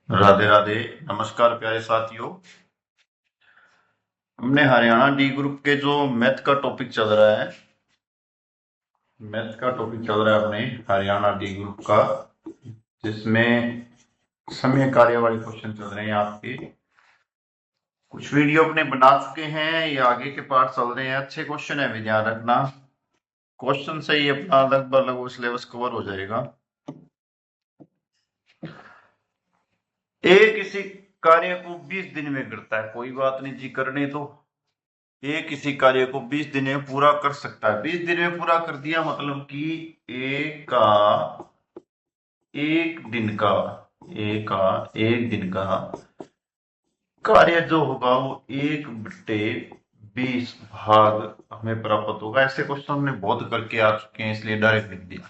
राधे राधे। नमस्कार प्यारे साथियों। हमने हरियाणा डी ग्रुप के जो मैथ का टॉपिक चल रहा है, अपने हरियाणा डी ग्रुप का, जिसमें समय कार्य वाले क्वेश्चन चल रहे हैं। आपके कुछ वीडियो अपने बना चुके हैं, ये आगे के पार्ट चल रहे हैं। अच्छे क्वेश्चन है भी, ध्यान रखना। क्वेश्चन से ही अपना लगभग सिलेबस कवर हो जाएगा। एक किसी कार्य को 20 दिन में करता है, कोई बात नहीं जी, करने तो। ये किसी कार्य को 20 दिन में पूरा कर सकता है। 20 दिन में पूरा कर दिया मतलब कि एक दिन का कार्य जो होगा वो 1/20 भाग हमें प्राप्त होगा। ऐसे क्वेश्चन हमने बहुत करके आ चुके हैं, इसलिए डायरेक्ट लिख दिया।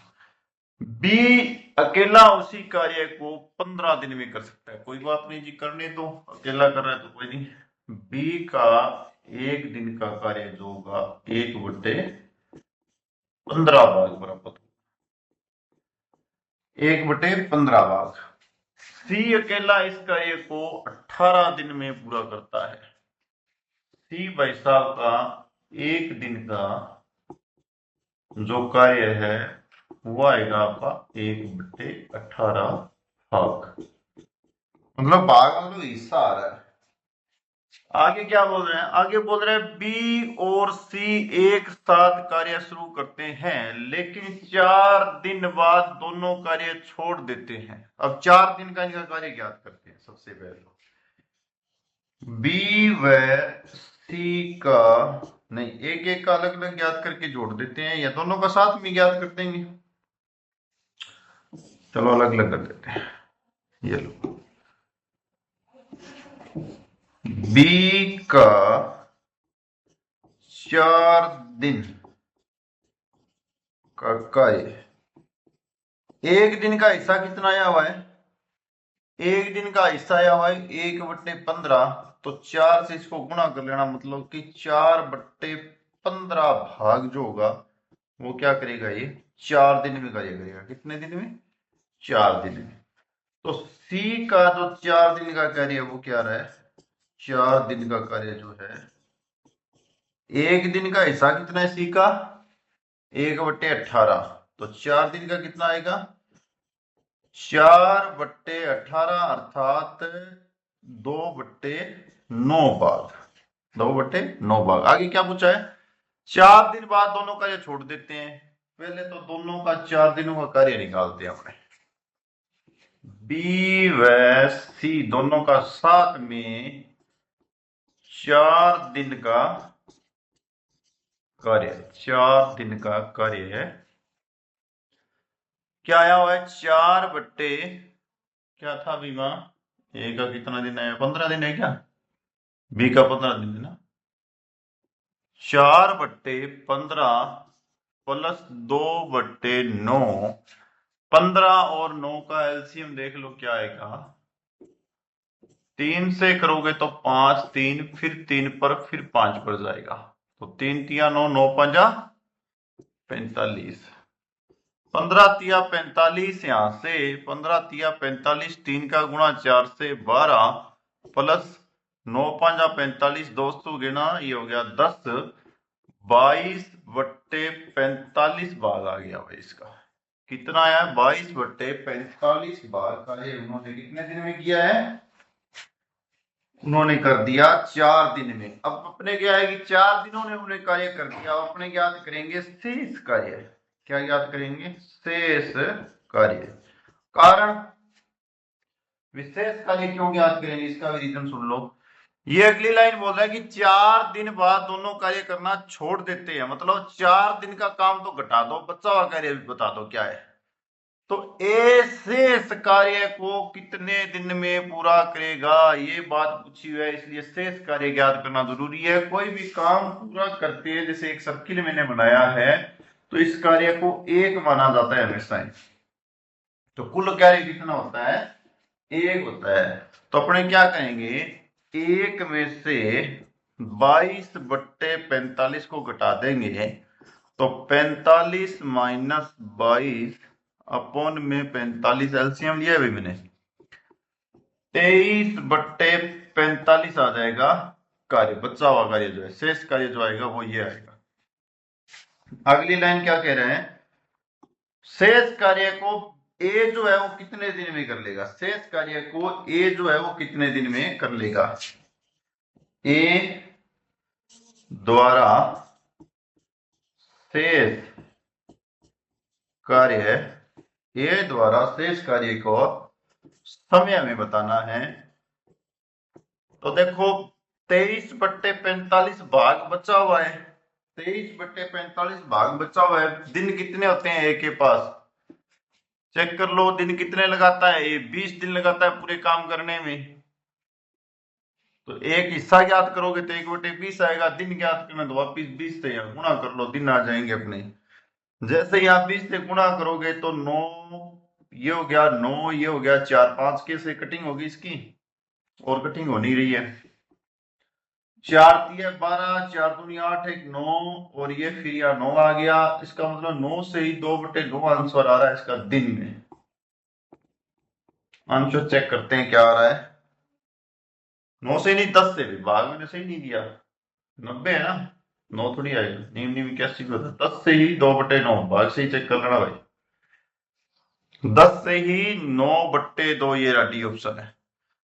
बी अकेला उसी कार्य को 15 दिन में कर सकता है, कोई बात नहीं जी, करने दो। अकेला कर रहा है तो कोई नहीं। बी का एक दिन का कार्य जो होगा 1/15 भाग बराबर 1/15 भाग। सी अकेला इस कार्य को 18 दिन में पूरा करता है। सी भाई साहब का एक दिन का जो कार्य है वो आएगा आपका 1/18 भाग, मतलब भाग मतलब हिस्सा आ रहा है। आगे क्या बोल रहे हैं? आगे बोल रहे हैं बी और सी एक साथ कार्य शुरू करते हैं, लेकिन 4 दिन बाद दोनों कार्य छोड़ देते हैं। अब 4 दिन का इनका कार्य ज्ञात करते हैं। सबसे पहले बी व सी का, नहीं, एक एक का अलग अलग ज्ञात करके जोड़ देते हैं, या दोनों का साथ में ज्ञात कर देंगे। चलो अलग अलग कर देते हैं। ये लो, बी का 4 दिन का कार्य, एक दिन का हिस्सा कितना आया हुआ है? एक दिन का हिस्सा आया हुआ है 1/15, तो 4 से इसको गुणा कर लेना, मतलब कि 4/15 भाग जो होगा वो क्या करेगा? ये 4 दिन में कार्य करेगा। कितने दिन में? 4 दिन में। तो सी का जो 4 दिन का कार्य है वो क्या रहा है? 4 दिन का कार्य जो है, एक दिन का हिस्सा कितना है सी का? 1/18, तो 4 दिन का कितना आएगा? 4/18 अर्थात 2/9 भाग। 2/9 भाग। आगे क्या पूछा है? 4 दिन बाद दोनों कार्य छोड़ देते हैं। पहले तो दोनों का 4 दिनों का कार्य निकालते हैं अपने। बी व सी दोनों का साथ में 4 दिन का कार्य, 4 दिन का कार्य है। क्या आया हुआ है? 4 क्या था बीमा? ए का कितना दिन है? 15 दिन है क्या? बी का 15 दिन है ना। 4/15 प्लस 2/9, 15 और 9 का एलसीएम देख लो क्या आएगा। 3 से करोगे तो 5, 3 फिर 3 पर फिर 5 पर जाएगा, तो 3 तिया 9, 9 5 45, 15 तिया 45, यहां से 15 तिया 45, 3 का गुणा 4 से 12 प्लस 9 5 45, दोस्तों गिना, ये हो गया 10। 22/45 भाग आ गया भाई इसका। कितना आया? 22/45 भाग का ये उन्होंने कितने दिन में किया है? उन्होंने कर दिया 4 दिन में। अब अपने क्या है कि 4 दिनों ने उन्हें कार्य कर दिया। अब अपने ज्ञात करेंगे शेष कार्य। क्या ज्ञात करेंगे? शेष कार्य। कारण विशेष कार्य क्यों ज्ञात करेंगे, इसका भी रीजन सुन लो। ये अगली लाइन बोल रहा है कि 4 दिन बाद दोनों कार्य करना छोड़ देते हैं, मतलब 4 दिन का काम तो घटा दो, बचा हुआ कार्य भी बता दो क्या है। तो ऐसे इस कार्य को कितने दिन में पूरा करेगा, ये बात पूछी हुई है, इसलिए शेष कार्य ज्ञात करना जरूरी है। कोई भी काम पूरा करते हैं, जैसे एक सर्किल मैंने बनाया है, तो इस कार्य को एक माना जाता है हमेशा ही। तो कुल कार्य कितना होता है? एक होता है। तो अपने क्या कहेंगे? एक में से 22/45 को घटा देंगे, तो 45 माइनस 22 अपॉन में 45, एलसीएम लिया है भाई मैंने। 23/45 आ जाएगा कार्य, बचा हुआ कार्य जो है, शेष कार्य जो आएगा वो ये आएगा। अगली लाइन क्या कह रहे हैं, शेष कार्य को ए जो है वो कितने दिन में कर लेगा, शेष कार्य को ए जो है वो कितने दिन में कर लेगा। ए द्वारा शेष कार्य, ए द्वारा शेष कार्य को समय में बताना है। तो देखो 23/45 भाग बचा हुआ है, 23/45 भाग बचा हुआ है। दिन कितने होते हैं ए के पास, चेक कर लो, दिन कितने लगाता है, ये 20 दिन लगाता है पूरे काम करने में। तो एक हिस्सा ज्ञात करोगे तो 1/20 आएगा, दिन ज्ञात करना तो वापिस 20 से गुणा कर लो, दिन आ जाएंगे अपने। जैसे ही आप 20 से गुणा करोगे तो 9 ये हो गया, 9 ये हो गया, 4 5 के से कटिंग होगी इसकी, और कटिंग हो नहीं रही है। 4 3 12, 4 दूनी 8, 1 9, और ये फिर यहाँ 9 आ गया। इसका मतलब 9 से ही 2/9 आंसर आ रहा है इसका दिन में। आंसर चेक करते हैं क्या आ रहा है। 9 से नहीं, 10 से भी, भाग मैंने सही नहीं दिया, 90 है ना, 9 थोड़ी आएगा, नीम नीम 81 भी होता, 10 से ही 2/9, भाग से ही चेक कर लेना भाई, 10 से ही 9/2, ये डी ऑप्शन है।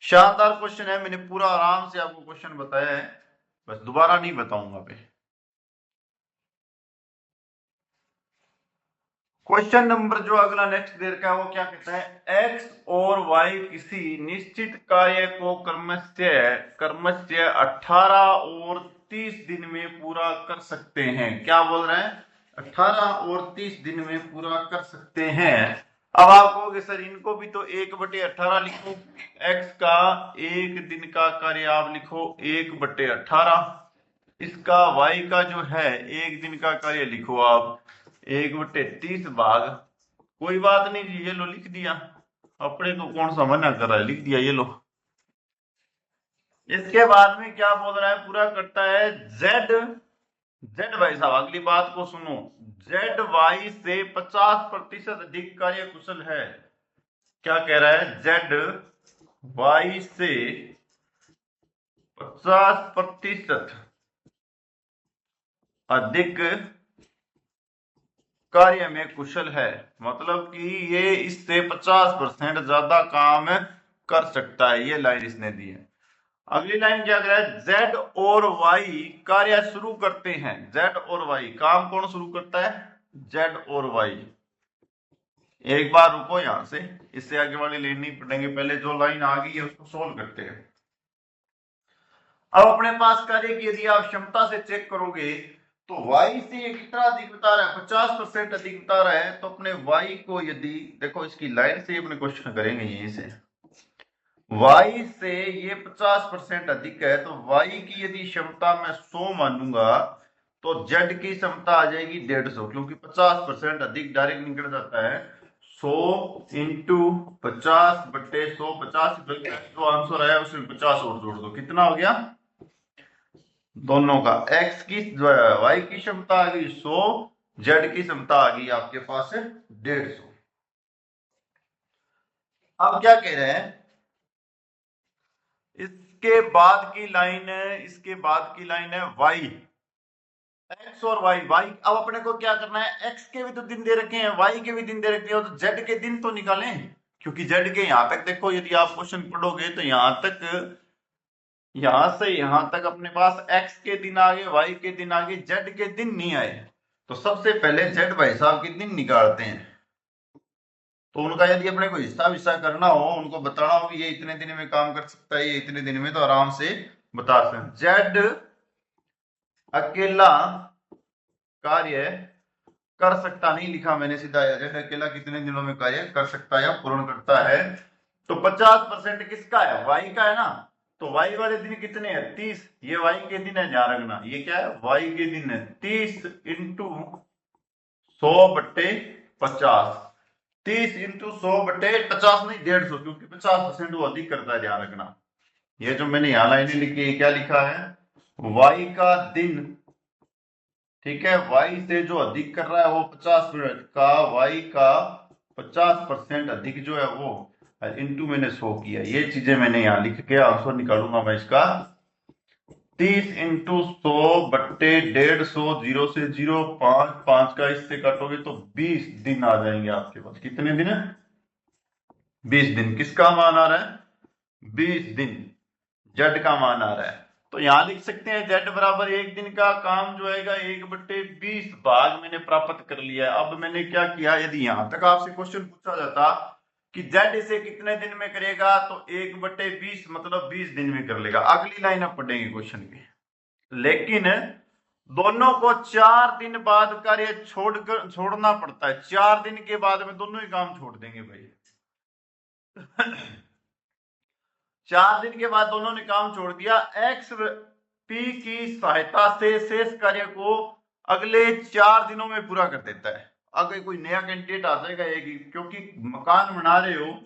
शानदार क्वेश्चन है, मैंने पूरा आराम से आपको क्वेश्चन बताया है, बस दोबारा नहीं बताऊंगा पे। क्वेश्चन नंबर जो अगला नेक्स्ट दे रखा है वो क्या कहता है, एक्स और वाई किसी निश्चित कार्य को क्रमशः 18 और 30 दिन में पूरा कर सकते हैं। क्या बोल रहे हैं, 18 और 30 दिन में पूरा कर सकते हैं। अब आप कहोगे सर इनको भी तो 1/18 लिखो, एक्स का एक दिन का कार्य आप लिखो 1/18, इसका वाई का जो है एक दिन का कार्य लिखो आप 1/30 भाग। कोई बात नहीं जी, ये लो लिख दिया, अपने को कौन सा मना कर रहा है, लिख दिया, ये लो। इसके बाद में क्या बोल रहा है, पूरा करता है जेड, जेड भाई साहब अगली बात को सुनो, जेड वाई से 50% अधिक कार्य कुशल है। क्या कह रहा है, जेड वाई से 50% अधिक कार्य में कुशल है, मतलब कि ये इससे 50% ज्यादा काम कर सकता है, ये लाइन इसने दी है। अगली लाइन क्या कह रहा है, जेड और वाई कार्य शुरू करते हैं, जेड और वाई काम कौन शुरू करता है, जेड और वाई। एक बार रुको यहां से, इससे आगे वाली लाइन नहीं पढ़ेंगे, पहले जो लाइन आ गई है उसको सोल्व करते हैं। अब अपने पास कार्य की यदि आप क्षमता से चेक करोगे तो y से ये कितना अधिक बता रहा है, 50% अधिक बता रहा है। तो अपने y को यदि देखो, इसकी लाइन से अपने क्वेश्चन करेंगे यहीं से, y से ये 50% अधिक है, तो y की यदि क्षमता मैं 100 मानूंगा तो z की क्षमता आ जाएगी 150, क्योंकि 50% अधिक डायरेक्ट निकल जाता है। 100 इंटू 50/100, 50 जो आंसर आया उसमें 50 और जोड़ दो, कितना हो गया, दोनों का, x की y की क्षमता आ गई 100, z की क्षमता आ गई आपके पास 150। अब क्या कह रहे हैं, इसके बाद की लाइन है, इसके बाद की लाइन है y, x और y, अब अपने को क्या करना है, x के भी तो दिन दे रखे हैं, y के भी दिन दे रखे हैं, तो z के दिन तो निकालें, क्योंकि z के यहां तक देखो, यदि आप क्वेश्चन पढ़ोगे तो यहां तक, यहां से यहां तक अपने पास x के दिन आगे, y के दिन आगे, z के दिन नहीं आए। तो सबसे पहले z भाई साहब के दिन निकालते हैं। तो उनका यदि अपने को हिस्सा करना हो, उनको बताना हो कि ये इतने दिन में काम कर सकता है, ये इतने दिन में, तो आराम से बता सकते। जेड अकेला कार्य कर सकता, नहीं लिखा मैंने सीधा, जेड अकेला कितने दिनों में कार्य कर सकता है या पूर्ण करता है। तो 50% किसका है, वाई का है ना, तो वाई वाले दिन कितने हैं, 30, ये वाई के दिन है, ध्यान रखना, ये क्या है, वाई के दिन है, 30 इंटू 100/50, 30 इंटू 100/50 नहीं 150, क्योंकि 50% वो अधिक करता है, ध्यान रखना। ये जो मैंने यहां लाइनें लिखी है, क्या लिखा है, y का दिन, ठीक है, y से जो अधिक कर रहा है वो 50% का, y का 50% अधिक जो है वो इनटू मैंने 100 किया, ये चीजें मैंने यहाँ लिख के आंसर निकालूंगा मैं इसका 30 इंटू 100/150, 0 से 0, 5 का इससे काटोगे तो 20 दिन आ जाएंगे आपके पास। कितने दिन है? 20 दिन। किसका मान आ रहा है? 20 दिन जेड का मान आ रहा है। तो यहां लिख सकते हैं जेड बराबर एक दिन का काम जो आएगा 1/20 भाग मैंने प्राप्त कर लिया है। अब मैंने क्या किया, यदि यहां तक आपसे क्वेश्चन पूछा जाता कि जेड इसे कितने दिन में करेगा तो 1/20 मतलब 20 दिन में कर लेगा। अगली लाइन आप पढ़ेंगे क्वेश्चन की। लेकिन दोनों को 4 दिन बाद कार्य छोड़ना पड़ता है। 4 दिन के बाद में दोनों ही काम छोड़ देंगे भाई। 4 दिन के बाद दोनों ने काम छोड़ दिया। एक्स पी की सहायता से शेष कार्य को अगले 4 दिनों में पूरा कर देता है। अगर कोई नया कैंडिडेट आ जाएगा क्योंकि मकान बना रहे हो,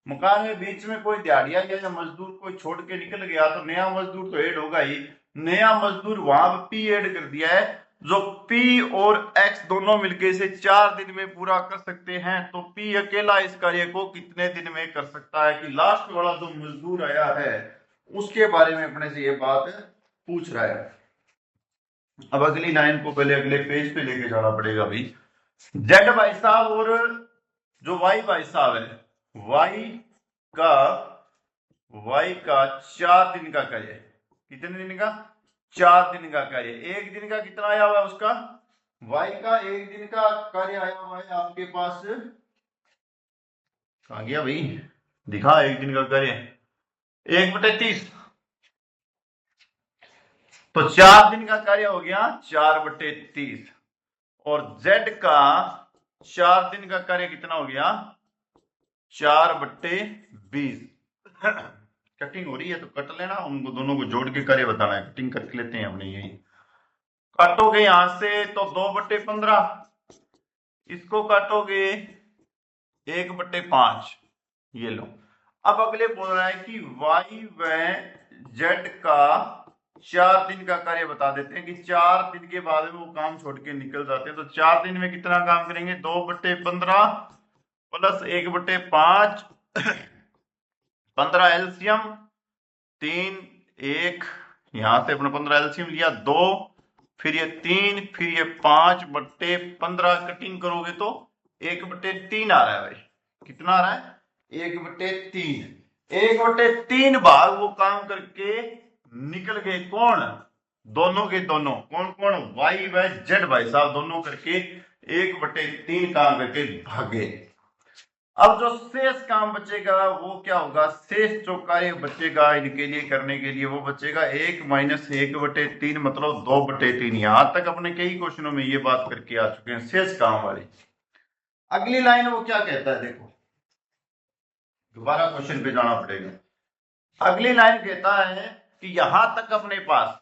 मकान में बीच में कोई दिहाड़िया या मजदूर कोई छोड़ के निकल गया तो नया मजदूर तो ऐड होगा ही। नया मजदूर वहां पी ऐड कर दिया है, जो P और X दोनों मिलकर इसे 4 दिन में पूरा कर सकते हैं। तो P अकेला इस कार्य को कितने दिन में कर सकता है? कि लास्ट वाला जो मजदूर आया है उसके बारे में अपने से ये बात पूछ रहा है। अब अगली लाइन को पहले अगले पेज पे लेके जाना पड़ेगा भाई। जेड भाई साहब और जो वाई भाई साहब है, वाई का 4 दिन का कार्य। कितने दिन का? 4 दिन का कार्य। एक दिन का कितना आया हुआ है उसका? वाई का एक दिन का कार्य आया हुआ है आपके पास, कहां गया भाई, दिखा एक दिन का कार्य 1/30। तो 4 दिन का कार्य हो गया 4/30 और जेड का 4 दिन का कार्य कितना हो गया? 4/20। कटिंग हो रही है तो कट लेना, उनको दोनों को जोड़ के कार्य बताना है। कटिंग करके लेते हैं हमने, यही काटोगे यहां से तो 2/15, इसको काटोगे 1/5, ये लो। अब अगले बोल रहा है कि वाई व जेड का 4 दिन का कार्य बता देते हैं कि 4 दिन के बाद में वो काम छोड़ के निकल जाते हैं। तो 4 दिन में कितना काम करेंगे? 2/15 प्लस 1/5, 15 एलसीएम 3, 1 यहां से अपने 15 एलसीएम लिया 2, फिर ये 3, फिर ये 5/15 कटिंग करोगे तो 1/3 आ रहा है भाई। कितना आ रहा है? 1/3। 1/3 भाग वो काम करके निकल गए। कौन? दोनों के दोनों। कौन कौन? वाई व जेड भाई साहब दोनों करके 1/3 काम करके भागे। अब जो शेष काम बचेगा वो क्या होगा? शेष जो कार्य बचेगा इनके लिए करने के लिए वो बचेगा 1 - 1/3 मतलब 2/3। यहां तक अपने कई क्वेश्चनों में ये बात करके आ चुके हैं शेष काम वाली। अगली लाइन वो क्या कहता है देखो, दोबारा क्वेश्चन पे जाना पड़ेगा। अगली लाइन कहता है कि यहां तक अपने पास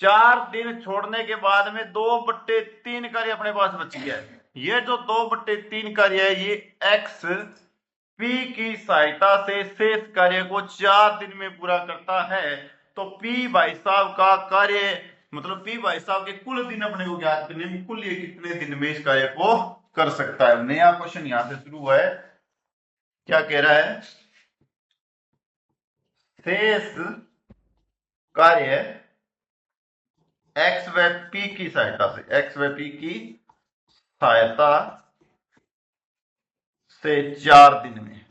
4 दिन छोड़ने के बाद में 2/3 कार्य अपने पास बच गया है। ये जो 2/3 कार्य है ये एक्स पी की सहायता से शेष कार्य को 4 दिन में पूरा करता है। तो पी भाई साहब का कार्य मतलब पी भाई साहब के कुल दिन अपने को ज्ञात करने में कुल ये कितने दिन में इस कार्य को कर सकता है। नया क्वेश्चन यहां से शुरू हुआ है। क्या कह रहा है? शेष कार्य एक्स व पी की सहायता से, एक्स व पी की सहायता से 4 दिन में।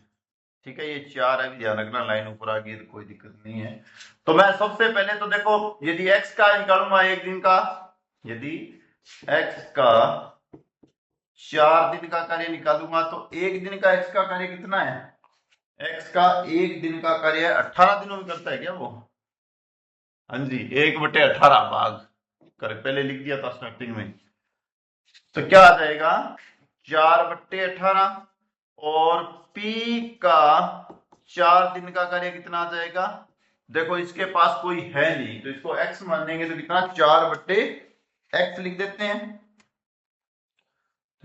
ठीक है, ये 4 है, ध्यान रखना, लाइन ऊपर आ गई तो कोई दिक्कत नहीं है। तो मैं सबसे पहले तो देखो यदि x का निकालूंगा एक दिन का, यदि x का 4 दिन का कार्य निकालूंगा तो एक दिन का x का कार्य कितना है? x का एक दिन का कार्य 18 दिनों में करता है क्या वो? हाँ जी, 1/18 भाग कर पहले लिख दिया था स्टार्टिंग में। तो क्या आ जाएगा? 4/18 और P का 4 दिन का कार्य कितना आ जाएगा? देखो इसके पास कोई है नहीं तो इसको x मान देंगे तो कितना? 4/x लिख देते हैं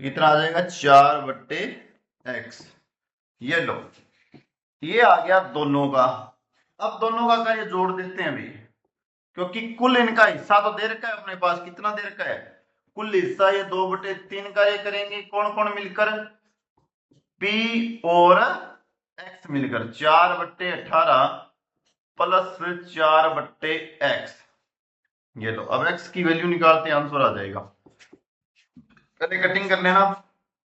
तो कितना आ जाएगा? 4/x। ये लो, ये आ गया दोनों का। अब दोनों का कार्य जोड़ देते हैं अभी, क्योंकि कुल इनका हिस्सा तो दे रखा है अपने पास। कितना दे रखा है? कुल हिस्सा ये 2/3 कार्य करेंगे। कौन कौन मिलकर? P और एक्स मिलकर 4/18 प्लस 4/x। ये लो, अब x की वैल्यू निकालते हैं, आंसर आ जाएगा। पहले कटिंग कर लेना,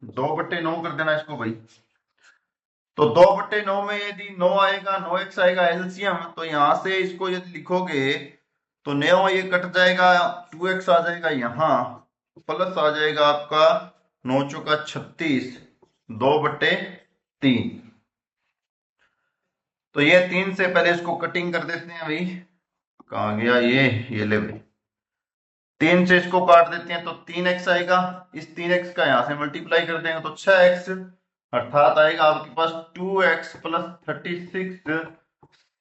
2/9 कर देना इसको भाई। तो 2/9 में यदि 9 आएगा, 9x आएगा एलसीएम, तो यहां से इसको यदि लिखोगे तो 9 ये कट जाएगा, 2x आ जाएगा यहां, प्लस आ जाएगा आपका 9 चौका 36, 2/3। तो ये 3 से पहले इसको कटिंग कर देते हैं भाई। कहाँ गया ये ले भाई, 3 से इसको काट देते हैं तो 3x आएगा, इस 3x का यहां से मल्टीप्लाई कर देंगे तो 6x, अर्थात आएगा आपके पास 2x प्लस 36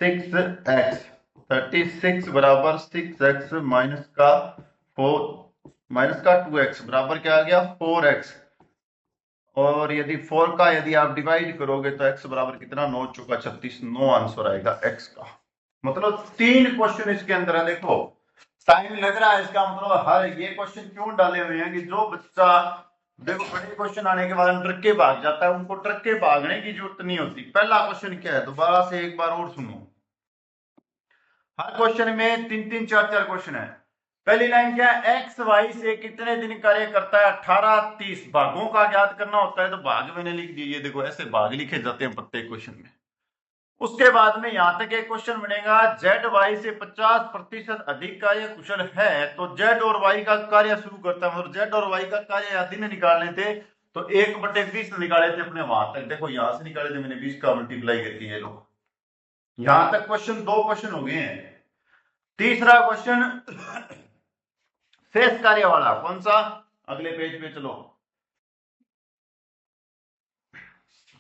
6x। 36 बराबर 6x माइनस का 2x बराबर क्या आ गया 4x। और यदि 4 का यदि आप डिवाइड करोगे तो x बराबर कितना, 9 चौका 36, 9 आंसर आएगा x का। मतलब 3 क्वेश्चन इसके अंदर है। देखो टाइम लग रहा है, इसका मतलब हर ये क्वेश्चन क्यों डाले हुए हैं कि जो बच्चा, देखो बड़े क्वेश्चन आने के बाद ट्रक के भाग जाता है, उनको ट्रक के भागने की जरूरत नहीं होती। पहला क्वेश्चन क्या है, दोबारा से एक बार और सुनो। हर क्वेश्चन में 3 4 क्वेश्चन है। पहली लाइन क्या है, एक्स वाई से कितने दिन कार्य करता है, 18 30। भागों का ज्ञात करना होता है तो भाग मैंने लिख दिए, ये देखो ऐसे भाग लिखे जाते हैं प्रत्येक क्वेश्चन में। उसके बाद में यहां तक एक क्वेश्चन बनेगा, जेड वाई से 50% अधिक कार्य कुशल है, तो जेड और वाई का कार्य शुरू करता है। मतलब जेड और वाई का कार्य या दिन निकालने थे तो 1/20 निकाले थे अपने वहां तक। देखो यहां से निकाले थे मैंने 20 का मल्टीप्लाई करके, ये लोग यहां तक क्वेश्चन 2 क्वेश्चन हो गए हैं। तीसरा क्वेश्चन शेष कार्य वाला, कौन सा, अगले पेज पे चलो।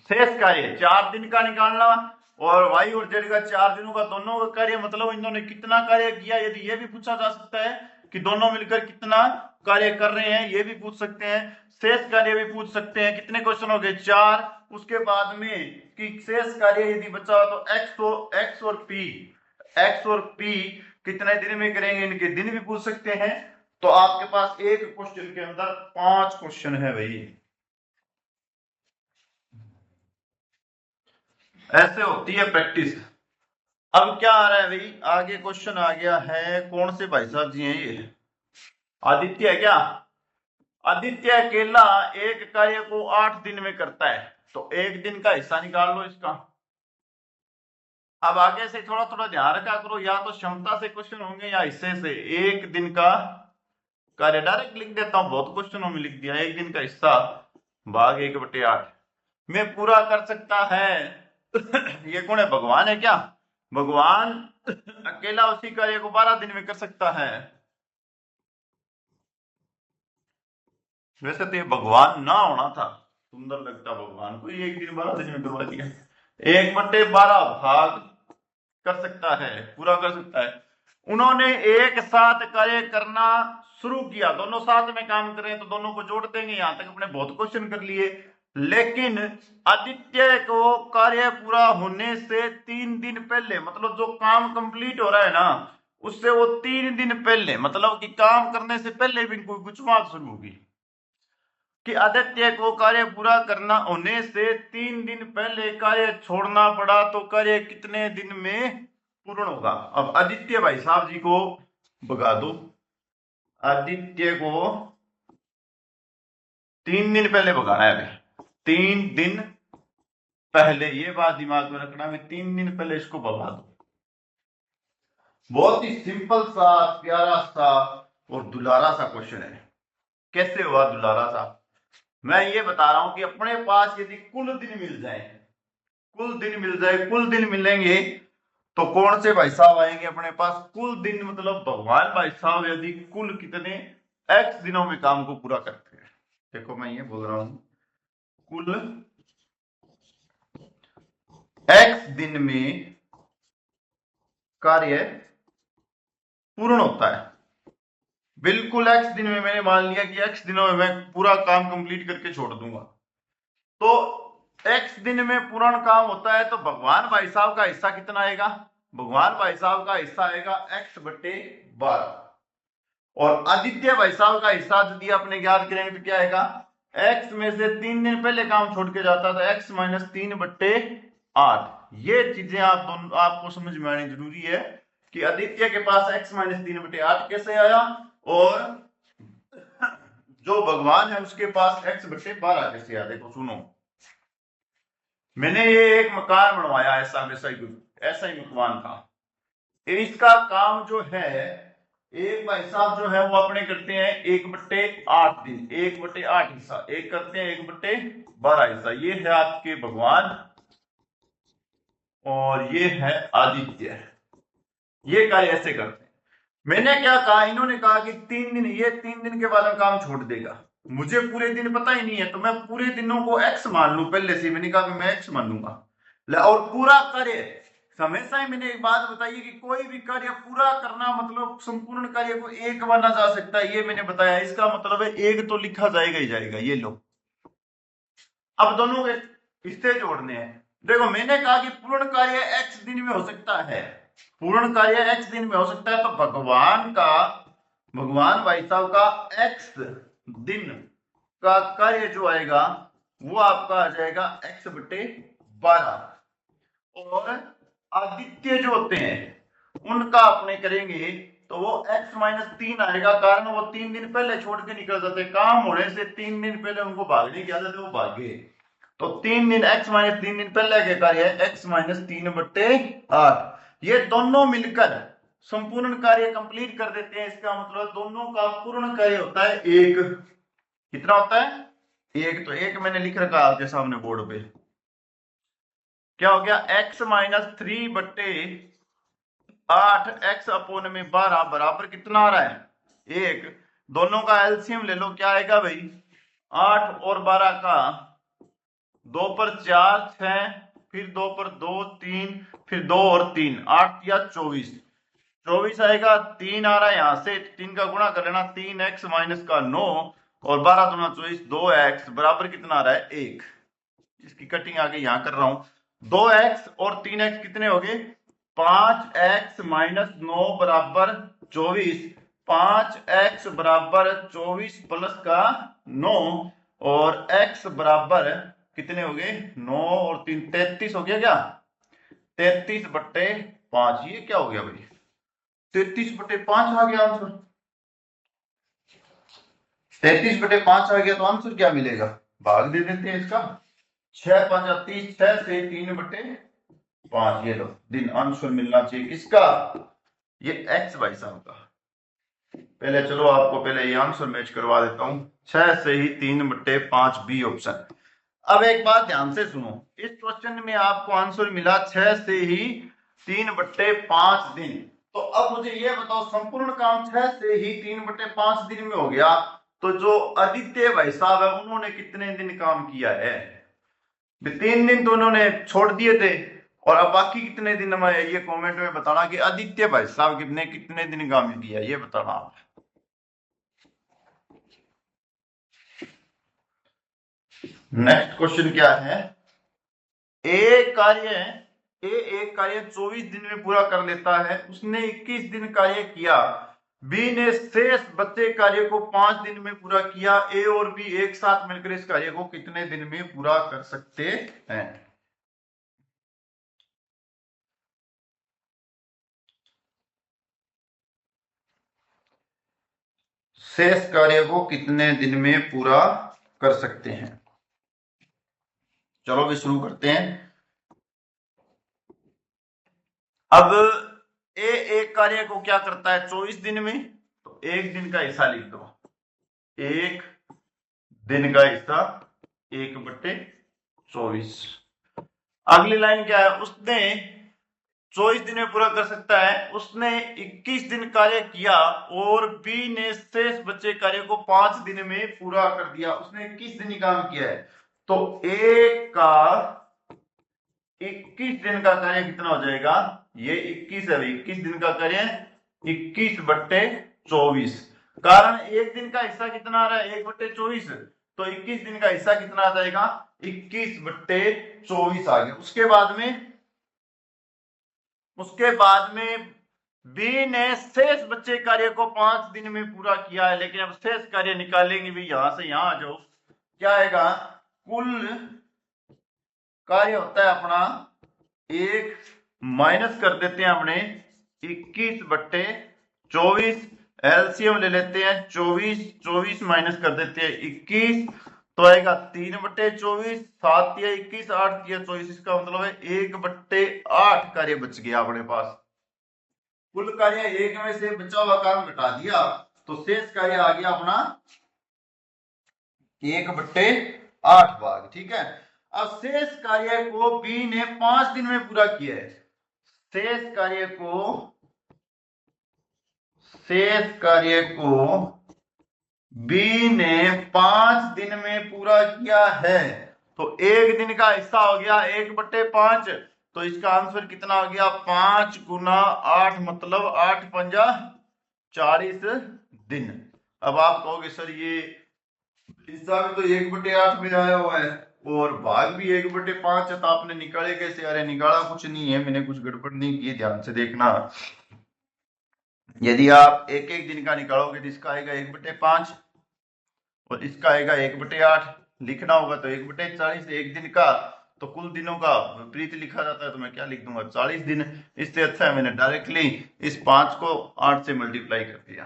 शेष कार्य 4 दिन का निकालना, और वाई और जेड का 4 दिनों का दोनों का कार्य, मतलब इन्होंने कितना कार्य किया, यदि ये भी पूछा जा सकता है कि दोनों मिलकर कितना कार्य कर रहे हैं, ये भी पूछ सकते हैं। शेष कार्य भी पूछ सकते हैं। कितने क्वेश्चन हो गए, 4। उसके बाद में कि शेष कार्य यदि बचा तो एक्स और पी कितने दिन में करेंगे, इनके दिन भी पूछ सकते हैं। तो आपके पास एक क्वेश्चन के अंदर 5 क्वेश्चन है भाई। ऐसे होती है प्रैक्टिस। अब क्या आ रहा है भाई, आगे क्वेश्चन आ गया है, कौन से भाई साहब जी हैं ये, आदित्य है क्या। आदित्य अकेला एक कार्य को 8 दिन में करता है, तो एक दिन का हिस्सा निकाल लो इसका। अब आगे से थोड़ा थोड़ा ध्यान रखा करो, या तो क्षमता से क्वेश्चन होंगे या हिस्से से। एक दिन का कार्य डायरेक्ट लिख देता हूं, बहुत क्वेश्चनों में लिख दिया, एक दिन का हिस्सा भाग 1/8 में पूरा कर सकता है। ये कौन है, भगवान है क्या। भगवान अकेला उसी कार्य को 12 दिन में कर सकता है। वैसे तो ये भगवान ना होना था, सुंदर लगता भगवान को, ये एक दिन 12 दिन में करवा दिया। 1/12 भाग कर सकता है, पूरा कर सकता है। उन्होंने एक साथ कार्य करना शुरू किया, दोनों साथ में काम कर रहे हैं तो दोनों को जोड़ देंगे। यहां तक अपने बहुत क्वेश्चन कर लिए। लेकिन आदित्य को कार्य पूरा होने से 3 दिन पहले, मतलब जो काम कंप्लीट हो रहा है ना, उससे वो 3 दिन पहले, मतलब कि काम करने से पहले भी कोई कुछ बात शुरू होगी कि आदित्य को कार्य पूरा करना होने से 3 दिन पहले कार्य छोड़ना पड़ा, तो कार्य कितने दिन में पूर्ण होगा। अब आदित्य भाई साहब जी को भगा दो, आदित्य को 3 दिन पहले भगाना है भाई, 3 दिन पहले, ये बात दिमाग में रखना है, 3 दिन पहले इसको भगा दो। बहुत ही सिंपल सा, प्यारा सा और दुलारा सा क्वेश्चन है। कैसे हुआ दुलारा सा, मैं ये बता रहा हूं कि अपने पास यदि कुल दिन मिल जाए, कुल दिन मिलेंगे तो कौन से भाई साहब आएंगे अपने पास, कुल दिन, मतलब भगवान भाई साहब यदि कुल कितने x दिनों में काम को पूरा करते हैं। देखो मैं ये बोल रहा हूं, कुल x दिन में कार्य पूर्ण होता है। बिल्कुल x दिन में, मैंने मान लिया कि x दिनों में मैं पूरा काम कंप्लीट करके छोड़ दूंगा, तो x दिन में पूर्ण काम होता है, तो भगवान भाई साहब का हिस्सा कितना आएगा, भगवान भाई साहब का हिस्सा आएगा x/12। और आदित्य भाई साहब का हिस्सा यदि आपने ज्ञात करेंगे तो क्या आएगा, x में से 3 दिन पहले काम छोड़ के जाता था, x - 3/12। 8। ये चीजें आप दोनों आपको समझ में आनी जरूरी है कि आदित्य के पास x माइनस 3/8 कैसे आया और जो भगवान है उसके पास x/12 कैसे आया। देखो सुनो, मैंने ये एक मकान बनवाया ऐसा वैसा ही कुछ ऐसा ही मकान था। इसका काम जो है एक भाई साहब जो है वो अपने करते हैं 1/8 दिन, 1/8 हिस्सा, एक करते हैं 1/12 हिस्सा। ये है आपके भगवान और ये है आदित्य। ये कार्य ऐसे करते हैं। मैंने क्या कहा, इन्होंने कहा कि 3 दिन, ये 3 दिन के बाद काम छोड़ देगा। मुझे पूरे दिन पता ही नहीं है तो मैं पूरे दिनों को एक्स मान लू। पहले से मैंने कहा कि मैं एक्स मानूंगा और पूरा कार्य। हमेशा ही मैंने एक बात बताई कि कोई भी कार्य पूरा करना मतलब संपूर्ण कार्य को एक माना जा सकता है, ये मैंने बताया। इसका मतलब है एक तो लिखा जाएगा ही जाएगा। ये लो, अब दोनों के इससे जोड़ने हैं। देखो मैंने कहा कि पूर्ण कार्य x दिन में हो सकता है, पूर्ण कार्य x दिन में हो सकता है, तो भगवान भाई साहब का x दिन का कार्य जो आएगा वो आपका आ जाएगा x/12। और आदित्य जो होते हैं उनका अपने करेंगे तो वो x-3 आएगा, कारण वो 3 दिन पहले छोड़ के निकल जाते। काम होने से 3 दिन पहले उनको भागने की आदत है, वो भागे। तो 3 दिन x-3 दिन पहले के कार्य है x-3/8। ये दोनों मिलकर संपूर्ण कार्य कंप्लीट कर देते हैं। इसका मतलब दोनों का पूर्ण कार्य होता है 1। कितना होता है? 1। तो 1 मैंने लिख रखा आपके सामने बोर्ड पे। क्या हो गया? x-3/8 x/12 बराबर कितना आ रहा है? 1। दोनों का एलसीएम ले लो, क्या आएगा भाई? 8 और 12 का 2 पर 4 6, फिर 2 पर 2 3, फिर 2 और 3 8 या 24। 24 आएगा, 3 आ रहा है यहां से, 3 का गुणा कर लेना, 3x माइनस का 9 और 12 दूना 24, 2x बराबर कितना आ रहा है? 1। इसकी कटिंग आगे यहां कर रहा हूं। 2x और 3x कितने हो गए? 5x माइनस 9 बराबर 24। 5x बराबर 24 प्लस का 9 और x बराबर कितने हो गए? 9 और 3 33 हो गया क्या? 33/5। ये क्या हो गया भाई? 33/5 आ गया आंसर। 33/5 आ गया तो आंसर क्या मिलेगा? भाग दे देते हैं इसका। 6 5 30, 6 से 3/5। ये लो दिन आंसर मिलना चाहिए किसका? ये x भाई साहब का। पहले चलो आपको पहले ये आंसर मैच करवा देता हूं। 6 से ही 3/5 बी ऑप्शन। अब एक बात ध्यान से सुनो, इस क्वेश्चन में आपको आंसर मिला 6 से ही 3/5 दिन। तो अब मुझे ये बताओ, संपूर्ण काम 6 से ही 3/5 दिन में हो गया, तो जो आदित्य भाई साहब है उन्होंने कितने दिन काम किया है? 3 दिन तो उन्होंने छोड़ दिए थे, और अब बाकी कितने दिन में ये कमेंट में बताना कि आदित्य भाई साहब ने कितने दिन काम किया, ये बताना आप। नेक्स्ट क्वेश्चन क्या है? एक कार्य 24 दिन में पूरा कर लेता है, उसने 21 दिन कार्य किया। बी ने शेष बचे कार्य को 5 दिन में पूरा किया। ए और बी एक साथ मिलकर इस कार्य को कितने दिन में पूरा कर सकते हैं? शेष कार्य को कितने दिन में पूरा कर सकते हैं? चलो भी शुरू करते हैं। अब एक कार्य को क्या करता है 24 दिन में, तो एक दिन का हिस्सा लिख दो। एक दिन का हिस्सा 1/24। अगली लाइन क्या है? उसने 24 दिन में पूरा कर सकता है, उसने 21 दिन कार्य किया और बी ने शेष बचे कार्य को 5 दिन में पूरा कर दिया। उसने 21 दिन ही काम किया है, तो एक का 21 दिन का कार्य कितना हो जाएगा? ये 21 है, 21 दिन का कार्य 21/24। कारण एक दिन का हिस्सा कितना आ रहा है? 1/24, तो 21 दिन का हिस्सा कितना आ जाएगा? 21/24 आ गया। उसके बाद में बी ने शेष बच्चे कार्य को 5 दिन में पूरा किया है, लेकिन अब शेष कार्य निकालेंगे भी, यहां से यहां आ जाओ। क्या आएगा? कुल कार्य होता है अपना एक माइनस कर देते हैं अपने 21/24, एलसीएम ले लेते हैं 24 माइनस कर देते हैं 21, तो आएगा 3/24, 7 या 21, 8 या 24, इसका मतलब है 1/8 कार्य बच गया अपने पास। कुल कार्य एक में से बचा हुआ काम घटा दिया तो शेष कार्य आ गया अपना 1/8 भाग। ठीक है, अब शेष कार्य को बी ने 5 दिन में पूरा किया है। शेष कार्य को बी ने 5 दिन में पूरा किया है, तो एक दिन का हिस्सा हो गया 1/5, तो इसका आंसर कितना हो गया 5 गुना 8, मतलब 8 पंजा 40 दिन। अब आप कहोगे सर ये हिस्सा भी तो 1/8 में आया हुआ है और भाग भी 1/5 है, तो आपने निकाले कैसे? अरे निकाला कुछ नहीं है, मैंने कुछ गड़बड़ नहीं की, ध्यान से देखना। यदि आप एक एक दिन का निकालोगे तो इसका आएगा 1/5 और इसका आएगा 1/8। लिखना होगा तो 1/40 एक दिन का, तो कुल दिनों का विपरीत लिखा जाता है, तो मैं क्या लिख दूंगा 40 दिन। इससे अच्छा है मैंने डायरेक्टली इस 5 को 8 से मल्टीप्लाई कर दिया,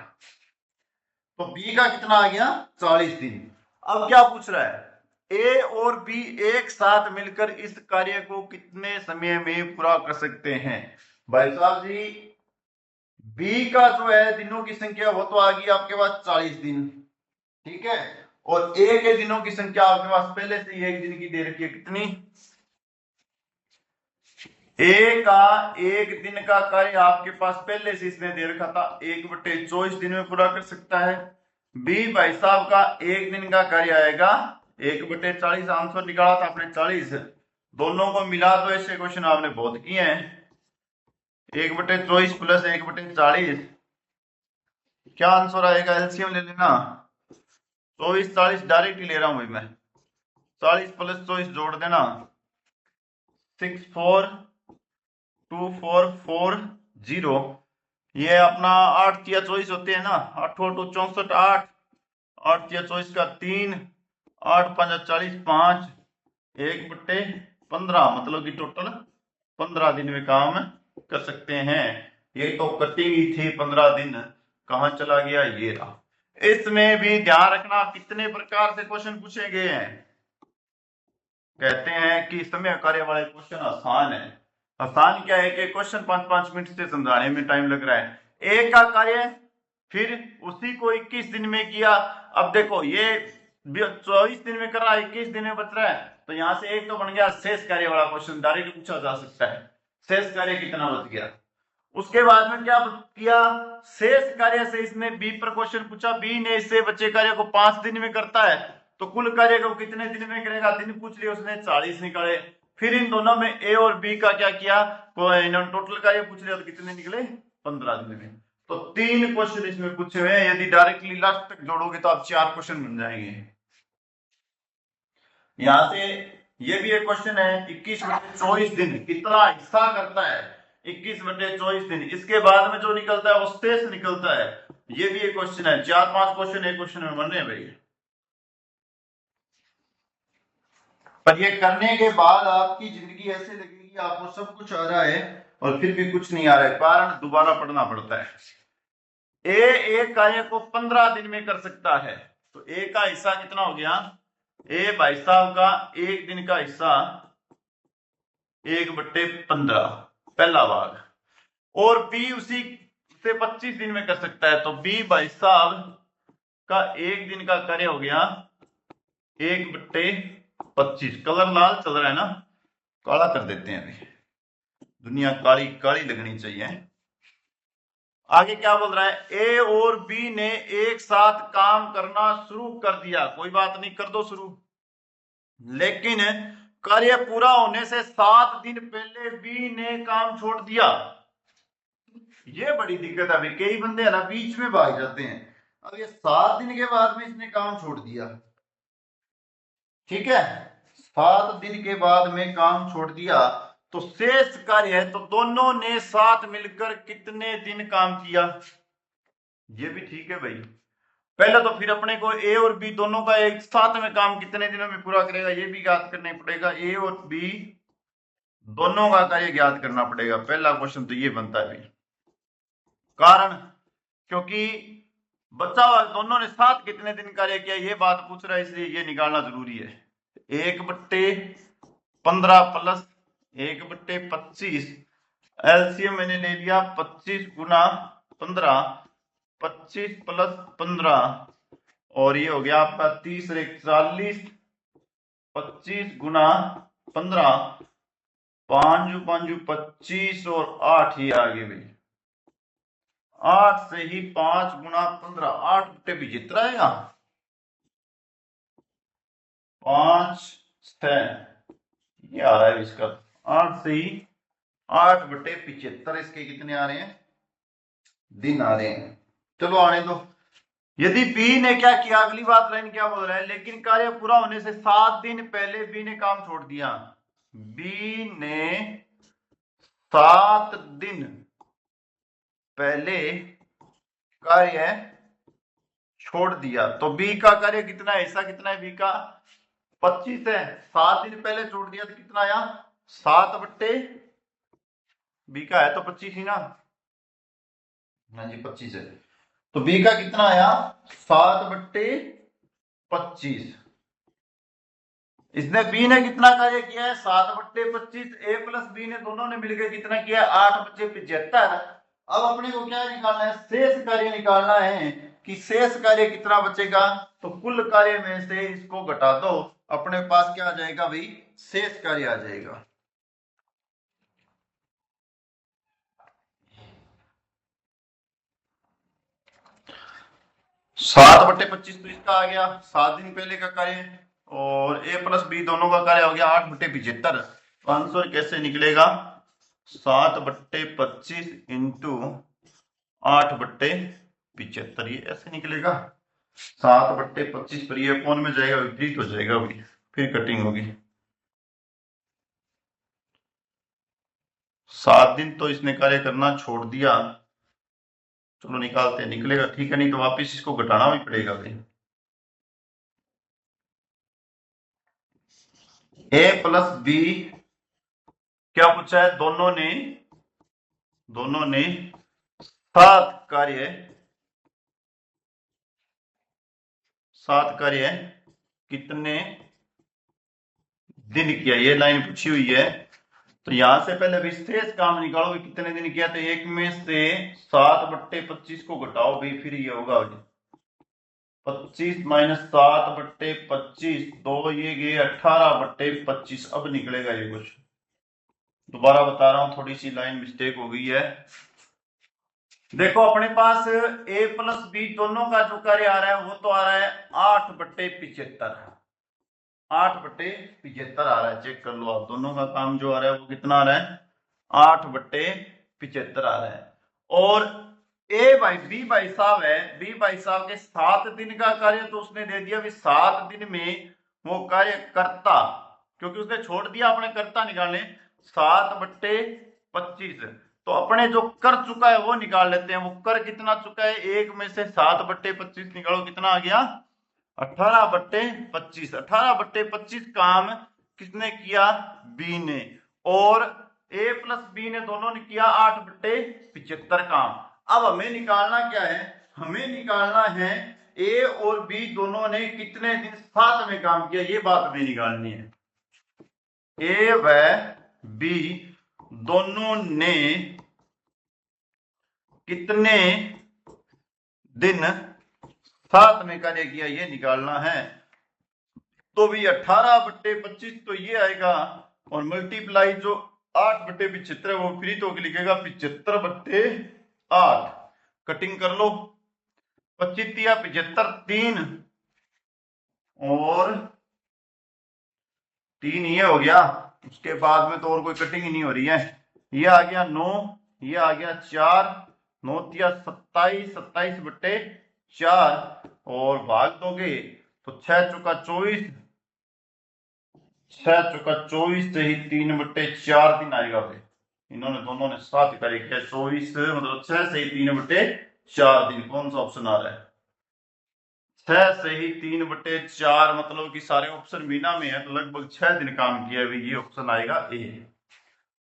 तो बी का कितना आ गया 40 दिन। अब क्या पूछ रहा है, ए और बी एक साथ मिलकर इस कार्य को कितने समय में पूरा कर सकते हैं? भाई साहब जी, बी का जो है दिनों की संख्या वो तो आ गई आपके पास 40 दिन, ठीक है, और ए के दिनों की संख्या आपके पास पहले से ही एक दिन की दे रखी है, कितनी? ए का एक दिन का कार्य आपके पास पहले से इसने दे रखा था 1/24 दिन में पूरा कर सकता है। बी भाई साहब का एक दिन का कार्य आएगा 1/40, आंसर निकाला था आपने 40। दोनों को मिला तो ऐसे क्वेश्चन आपने बहुत किए हैं। 1/24 प्लस 1/40 क्या आंसर आएगा? एलसीएम ले लेना, 24 40 डायरेक्ट ही ले रहा हूं भाई मैं, 40 प्लस 24 जोड़ देना, 6424440। ये अपना 8 या 24 होते हैं ना, 8 8 64, 8 8 या 24 का 3, 8 5 40, 5 1/15, मतलब कि टोटल 15 दिन में काम कर सकते हैं। ये तो कटी ही थी 15 दिन, कहां चला गया? ये रहा। इसमें भी ध्यान रखना कितने प्रकार से क्वेश्चन पूछे गए हैं। कहते हैं कि समय कार्य वाले क्वेश्चन आसान है। आसान क्या है कि क्वेश्चन 5-5 मिनट से समझाने में टाइम लग रहा है। एक का कार्य फिर उसी को 21 दिन में किया। अब देखो ये 24 दिन में कर रहा है, 21 दिन में बच रहा है, तो यहां से एक तो बन गया शेष कार्य वाला क्वेश्चन, डायरेक्ट पूछा जा सकता है शेष कार्य कितना बच गया। उसके बाद में क्या किया, शेष कार्य से इसने बी पर क्वेश्चन पूछा, बी ने इससे बचे कार्य को 5 दिन में करता है, तो कुल कार्य को कितने दिन में करेगा? दिन पूछ लिया उसने, 40 निकाले। फिर इन दोनों में ए और बी का क्या किया, इन्होंने टोटल कार्य पूछ लिया, तो कितने निकले? 15 दिन में। तो 3 क्वेश्चन इसमें पूछे हुए हैं। यदि डायरेक्टली लास्ट तक जोड़ोगे तो आप 4 क्वेश्चन बन जाएंगे। यहां से ये भी एक क्वेश्चन है, 21/24 दिन कितना हिस्सा करता है? 21/24 दिन। इसके बाद में जो निकलता है वो शेष निकलता है। ये भी एक क्वेश्चन है। 4-5 क्वेश्चन एक क्वेश्चन में बन रहे हैं भाई। पर ये करने के बाद आपकी जिंदगी ऐसे लगेगी आपको सब कुछ आ रहा है और फिर भी कुछ नहीं आ रहा है, कारण दोबारा पढ़ना पड़ता है। ए एक कार्य को 15 दिन में कर सकता है, तो ए का हिस्सा कितना हो गया? ए भाई साहब का एक दिन का हिस्सा 1/15 पहला भाग, और बी उसी से 25 दिन में कर सकता है, तो बी भाई साहब का एक दिन का कार्य हो गया 1/25। कलर लाल चल रहा है ना, काला कर देते हैं, अभी दुनिया काली काली लगनी चाहिए। आगे क्या बोल रहा है, ए और बी ने एक साथ काम करना शुरू कर दिया। कोई बात नहीं, कर दो शुरू, लेकिन कार्य पूरा होने से 7 दिन पहले बी ने काम छोड़ दिया। ये बड़ी दिक्कत है, कई बंदे है ना बीच में भाग जाते हैं। अब ये 7 दिन के बाद में इसने काम छोड़ दिया, ठीक है, 7 दिन के बाद में काम छोड़ दिया, तो शेष कार्य है, तो दोनों ने साथ मिलकर कितने दिन काम किया? ये भी ठीक है भाई। पहले तो फिर अपने को ए और बी दोनों का एक साथ में काम कितने दिनों में पूरा करेगा ये भी याद करना पड़ेगा। ए और बी दोनों का कार्य ज्ञात करना पड़ेगा। पहला क्वेश्चन तो ये बनता है भाई। कारण, क्योंकि बच्चा हुआ दोनों ने साथ कितने दिन कार्य किया ये बात पूछ रहा है, इसलिए ये निकालना जरूरी है। 1/15 प्लस 1/25, एलसीएम मैंने ले लिया 25 गुना 15, 25 प्लस 15 और ये हो गया आपका 30 और 40, 25 गुना 15, 5 5 25 और 8 ही आ गए भाई। 8 से ही 5 गुना 15, 8/75 आएगा। 5 6 ये आ रहा है इसका। 8 से ही 8/75 इसके कितने आ रहे हैं, दिन आ रहे हैं। चलो आने दो। यदि बी ने क्या किया, अगली बात लाइन क्या बोल रहा है, लेकिन कार्य पूरा होने से 7 दिन पहले बी ने काम छोड़ दिया। बी ने 7 दिन पहले कार्य छोड़ दिया, तो बी का कार्य कितना है, हिस्सा कितना है बी का, 25 है। 7 दिन पहले छोड़ दिया तो कितना आया, 7 बी का है तो 25 ही ना। हाँ जी 25 है, तो बी का कितना आया 7/25। इसने बी ने कितना कार्य किया है 7/25, ए प्लस बी ने दोनों ने मिलकर कितना किया 8/75। अब अपने को क्या निकालना है, शेष कार्य निकालना है कि शेष कार्य कितना बचेगा, तो कुल कार्य में से इसको घटा दो, अपने पास क्या आ जाएगा भाई, शेष कार्य आ जाएगा। सात बट्टे 25 तो इसका आ गया 7 दिन पहले का कार्य, और ए प्लस बी दोनों का कार्य हो गया 8/75। आंसर कैसे निकलेगा, 7/25 इंटू 8/75, ये ऐसे निकलेगा। 7/25 पर ये कौन में जाएगा, विपरीत हो जाएगा भाई, फिर कटिंग होगी। 7 दिन तो इसने कार्य करना छोड़ दिया, चलो निकालते हैं, निकलेगा ठीक है, नहीं तो वापिस इसको घटाना भी पड़ेगा भाई। ए प्लस बी क्या पूछा है, दोनों ने 7 कार्य कितने दिन किया, ये लाइन पूछी हुई है। तो यहां से पहले विशेष काम निकालो कि कितने दिन किया, तो एक में से 7/25 को घटाओ भाई, फिर ये होगा 25 माइनस 7/25, 2 ये गए 18/25। अब निकलेगा ये कुछ, दोबारा बता रहा हूं, थोड़ी सी लाइन मिस्टेक हो गई है। देखो अपने पास ए प्लस बी दोनों का जो कार्य आ रहा है वो तो आ रहा है 8/75, 8/75 आ रहा है, चेक कर लो आप, दोनों का काम जो आ रहा है वो कितना आ रहा है, 8/75 आ रहा है। और ए भाई बी भाई साहब है, बी भाई साहब के 7 दिन का कार्य तो उसने दे दिया, 7 दिन में वो कार्य करता, क्योंकि उसने छोड़ दिया अपने कर्ता निकालने 7/25, तो अपने जो कर चुका है वो निकाल लेते हैं। वो कर कितना चुका है, एक में से 7/25 निकालो, कितना आ गया 18/25। 18/25 काम किसने किया, बी ने, और ए प्लस बी ने दोनों ने किया 8/75 काम। अब हमें निकालना क्या है, हमें निकालना है ए और बी दोनों ने कितने दिन साथ में काम किया, ये बात हमें निकालनी है। ए व बी दोनों ने कितने दिन साथ में कार्य किया, ये निकालना है। तो भी 18/25 तो ये आएगा, और मल्टीप्लाई जो 8/75 है वो फ्री तो लिखेगा 75/8, कटिंग कर लो, 25 75 3 और 3 ये हो गया, उसके बाद में तो और कोई कटिंग ही नहीं हो रही है। ये आ गया 9, ये आ गया 4, 9 तिया 27, 27/4 और भाग दोगे तो 6 चौका 24, 6 चौका 24 से ही 3/4 दिन आएगा भाई। इन्होंने दोनों ने साथ कार्य किया, 24 मतलब 6 से ही 3/4 दिन, कौन सा ऑप्शन आ रहा है, 6 से ही 3/4 मतलब कि सारे ऑप्शन मीना में है, तो लगभग 6 दिन काम किया है, ये ऑप्शन आएगा ए।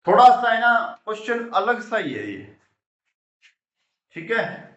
थोड़ा सा है ना क्वेश्चन अलग सा ही है ये, ठीक है।